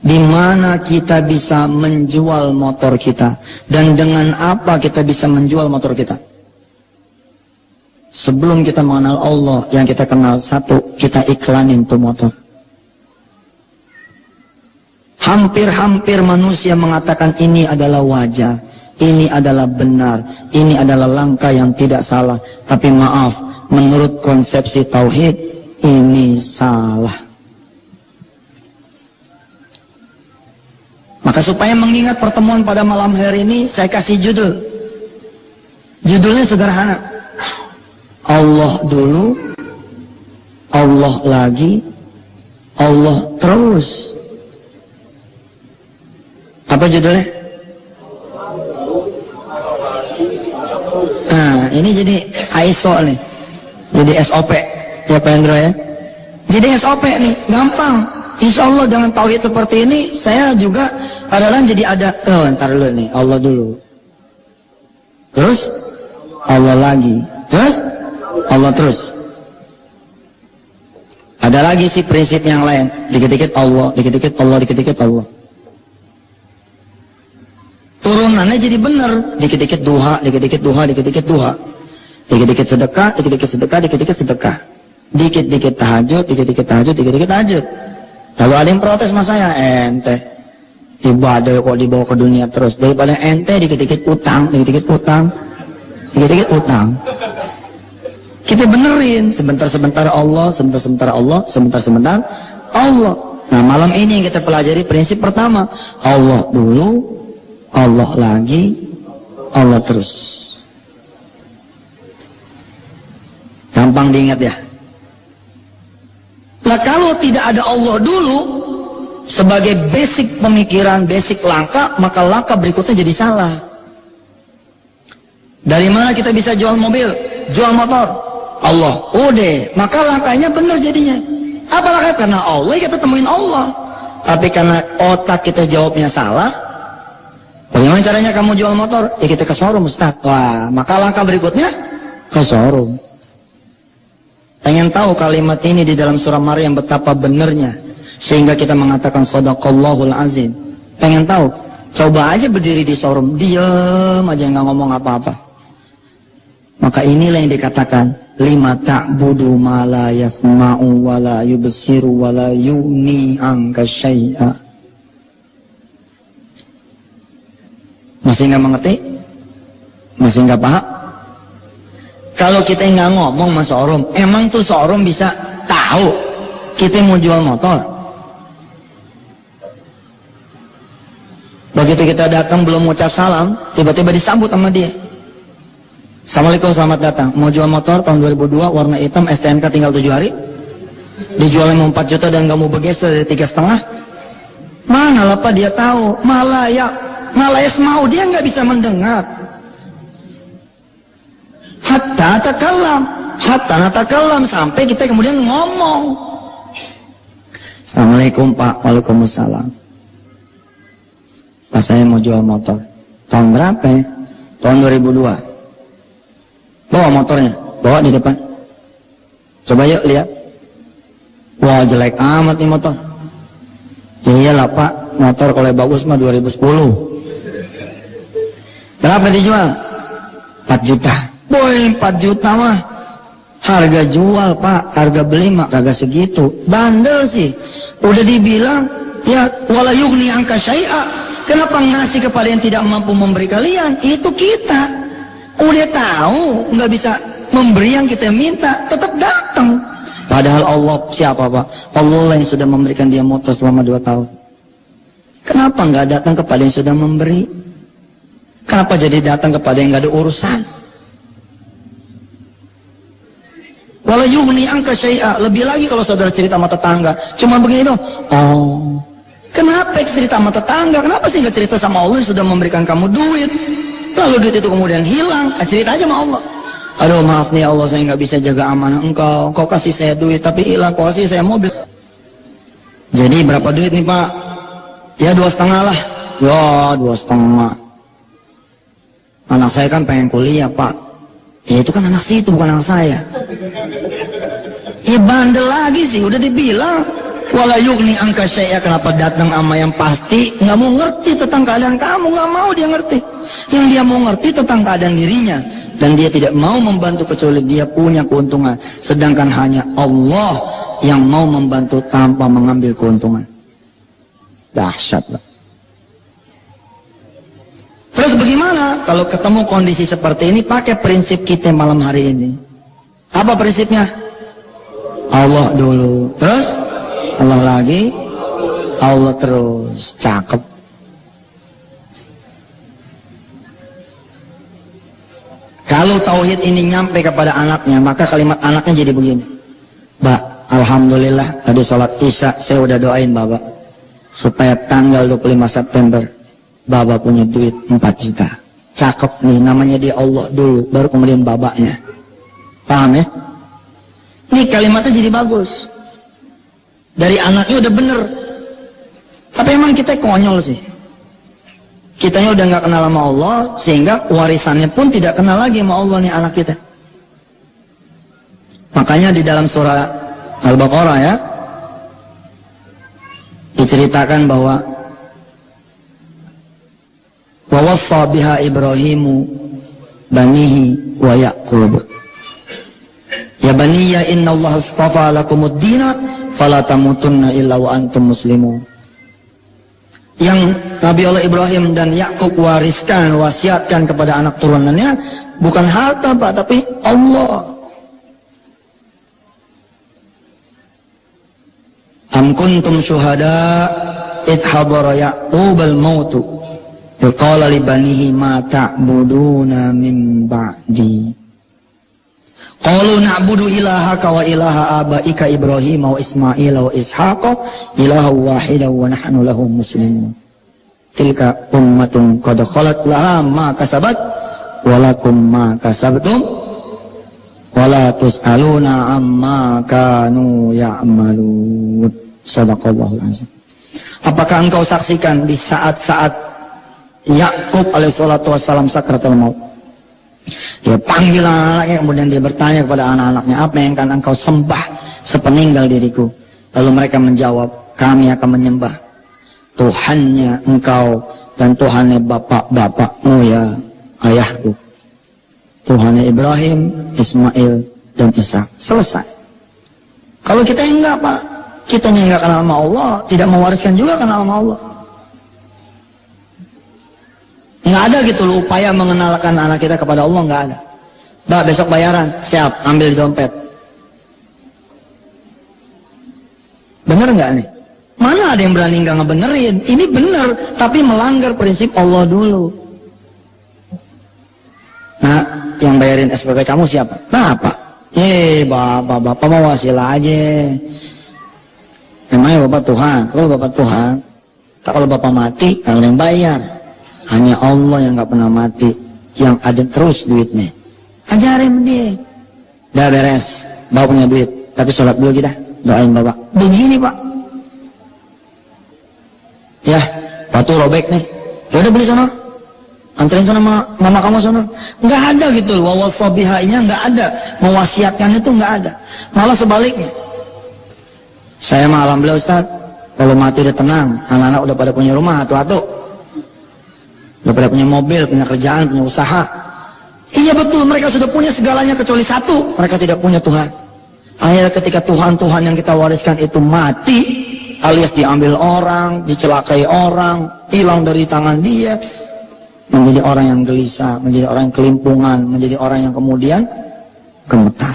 Di mana kita bisa menjual motor kita, dan dengan apa kita bisa menjual motor kita? Sebelum kita mengenal Allah, yang kita kenal satu, kita iklanin tuh motor. Hampir-hampir manusia mengatakan ini adalah wajar, ini adalah benar, ini adalah langkah yang tidak salah. Tapi maaf, menurut konsepsi tauhid, ini salah. Maka supaya mengingat pertemuan pada malam hari ini, saya kasih judul. Judulnya sederhana. Allah dulu, Allah lagi, Allah terus. Apa judulnya? Nah, ini jadi ISO nih. Jadi SOP. Ya Pak Hendro ya. Jadi SOP nih, gampang. Insya Allah dengan tauhid seperti ini, saya juga kadang-kadang jadi ada, ntar dulu nih, Allah dulu. Terus, Allah lagi. Terus, Allah terus. Ada lagi sih prinsip yang lain. Dikit-dikit Allah, dikit-dikit Allah, dikit-dikit Allah. Turunannya jadi benar. Dikit-dikit duha, dikit-dikit duha, dikit-dikit duha. Dikit-dikit sedekah, dikit-dikit sedekah, dikit-dikit sedekah. Dikit-dikit tahajud, dikit-dikit tahajud, dikit-dikit tahajud. Lalu ada yang protes sama saya, ente ibadah kok dibawa ke dunia terus. Daripada ente dikit-dikit utang, dikit-dikit utang, dikit-dikit utang. Kita benerin, sebentar-sebentar Allah, sebentar-sebentar Allah, sebentar-sebentar Allah. Nah, malam ini yang kita pelajari prinsip pertama, Allah dulu, Allah lagi, Allah terus. Gampang diingat ya. Nah, kalau tidak ada Allah dulu sebagai basic pemikiran, basic langkah, maka langkah berikutnya jadi salah. Dari mana kita bisa jual mobil, jual motor? Allah. Udah, maka langkahnya benar jadinya. Apa langkah? Karena Allah kita temuin Allah. Tapi karena otak kita jawabnya salah. Bagaimana caranya kamu jual motor? Ya kita ke showroom, Ustaz. Wah, maka langkah berikutnya ke showroom. Pengen tahu kalimat ini di dalam surah Maryam betapa benernya sehingga kita mengatakan shadaqallahul azim. Pengen tahu? Coba aja berdiri di showroom, diam aja nggak ngomong apa-apa. Maka inilah yang dikatakan lima ta'budu ma la yasma'u wa la yubsiru wa la yughni anka syai'a. Masih nggak mengerti? Masih nggak paham? Kalau kita nggak ngomong sama showroom, emang tuh showroom bisa tahu kita mau jual motor? Begitu kita datang belum mengucap salam, tiba-tiba disambut sama dia. Assalamualaikum, selamat datang. Mau jual motor tahun 2002, warna hitam, STNK tinggal 7 hari. Dijualnya mau 4 juta dan kamu bergeser dari 3,5. Mana lah Pak dia tahu? Malayas mau, dia nggak bisa mendengar. Hatta natakallam, sampai kita kemudian ngomong. Assalamualaikum Pak. Waalaikumsalam. Pak, saya mau jual motor. Tahun berapa ya? Tahun 2002. Bawa motornya, bawa di depan. Coba yuk lihat. Wah, jelek amat nih motor. Iyalah Pak, motor kalau bagus mah 2010. Berapa dijual? 4 juta. Boy, 4 juta mah harga jual Pak, harga beli mah kagak segitu. Bandel sih. Udah dibilang ya wala yughni anka syai'a. Kenapa ngasih kepada yang tidak mampu memberi kalian? Itu kita. Udah tahu nggak bisa memberi yang kita minta, tetap datang. Padahal Allah siapa Pak? Allah yang sudah memberikan dia motor selama 2 tahun. Kenapa nggak datang kepada yang sudah memberi? Kenapa jadi datang kepada yang nggak ada urusan? Wala yughni anka syai'a. Lebih lagi kalau saudara cerita sama tetangga, cuma begini dong. Oh, kenapa cerita sama tetangga? Kenapa sih nggak cerita sama Allah yang sudah memberikan kamu duit? Lalu duit itu kemudian hilang, cerita aja sama Allah. Aduh maaf nih Allah, saya nggak bisa jaga amanah engkau. Kau kasih saya duit tapi hilang, kau kasih saya mobil. Jadi berapa duit nih Pak? Ya 2,5 lah. Ya 2,5. Anak saya kan pengen kuliah Pak. Ya itu kan anak situ, bukan anak saya. Ya bandel lagi sih, udah dibilang Wala yughni anka syai'a, kenapa datang sama yang pasti nggak mau ngerti tentang keadaan kamu, nggak mau dia ngerti. Yang dia mau ngerti tentang keadaan dirinya, dan dia tidak mau membantu kecuali dia punya keuntungan. Sedangkan hanya Allah yang mau membantu tanpa mengambil keuntungan. Dahsyat, Pak. Terus bagaimana kalau ketemu kondisi seperti ini? Pakai prinsip kita malam hari ini. Apa prinsipnya? Allah dulu, terus Allah lagi, Allah terus. Cakep. Kalau tauhid ini nyampe kepada anaknya, maka kalimat anaknya jadi begini. Mbak, alhamdulillah tadi sholat isya saya udah doain Bapak supaya tanggal 25 September Bapak punya duit 4 juta. Cakep nih, namanya dia Allah dulu, baru kemudian babaknya. Paham ya? Nih kalimatnya jadi bagus. Dari anaknya udah bener. Tapi emang kita konyol sih. Kitanya udah nggak kenal sama Allah, sehingga warisannya pun tidak kenal lagi sama Allah nih anak kita. Makanya di dalam surah Al-Baqarah ya, diceritakan bahwa wa wassa biha Ibrahimu banihi wa Yaqub. Ya baniya innallaha astafa lakumud dina fala tamutunna illa wa antum muslimun. Yang Nabi Allah Ibrahim dan Yakub wariskan, wasiatkan kepada anak turunannya bukan harta Pak, tapi Allah. Am kuntum syuhada id hadara Yaqub al-maut qala li banihi ma ta'buduna min ba'di. Qalu na'budu ilahaka wa ilaha abaika Ibrahim wa Ismail wa Ishaq ilaha wahida wa nahnu lahu muslimun. Tilka ummatun qad khalat laha ma kasabat wa lakum ma kasabtum wa la tus'aluna amma kanu ya'malun. Shadaqallahul azim. Apakah engkau saksikan di saat-saat Yakub alaihissalatu wassalam sakratul maut, dia panggil anak-anaknya, kemudian dia bertanya kepada anak-anaknya, apa yang akan engkau sembah sepeninggal diriku? Lalu mereka menjawab, kami akan menyembah Tuhannya engkau dan Tuhannya bapak-bapakmu ya ayahku, Tuhannya Ibrahim, Ismail dan Ishak. Selesai. Kalau kita enggak Pak, kitanya enggak kenal sama Allah, tidak mewariskan juga kenal sama Allah. Nggak ada gitu loh upaya mengenalkan anak kita kepada Allah, nggak ada. Mbak, besok bayaran, siap, ambil di dompet. Bener nggak nih? Mana ada yang berani nggak ngebenerin? Ini bener, tapi melanggar prinsip Allah dulu. Nah, yang bayarin SPP kamu siapa? Bapak. Bapak mau wasilah aja. Emangnya Bapak Tuhan? Kalau Bapak Tuhan, kalau Bapak mati, kalau yang bayar. Hanya Allah yang gak pernah mati, yang ada terus duitnya. Ajarin dia. Udah beres, Bapak punya duit, tapi sholat dulu kita, doain Bapak. Begini Pak. Ya, batu robek nih. Ya udah beli sana, anterin sana mama kamu sana. Nggak ada gitu loh. Wawasabihainya nggak ada, mewasiatkan itu nggak ada. Malah sebaliknya. Saya mah alhamdulillah Ustaz, kalau mati udah tenang, anak-anak udah pada punya rumah, atu-atu. Udah pada punya mobil, punya kerjaan, punya usaha. Iya betul, mereka sudah punya segalanya kecuali satu, mereka tidak punya Tuhan. Akhirnya ketika Tuhan yang kita wariskan itu mati, alias diambil orang, dicelakai orang, hilang dari tangan dia, menjadi orang yang gelisah, menjadi orang yang kelimpungan, menjadi orang yang kemudian gemetar.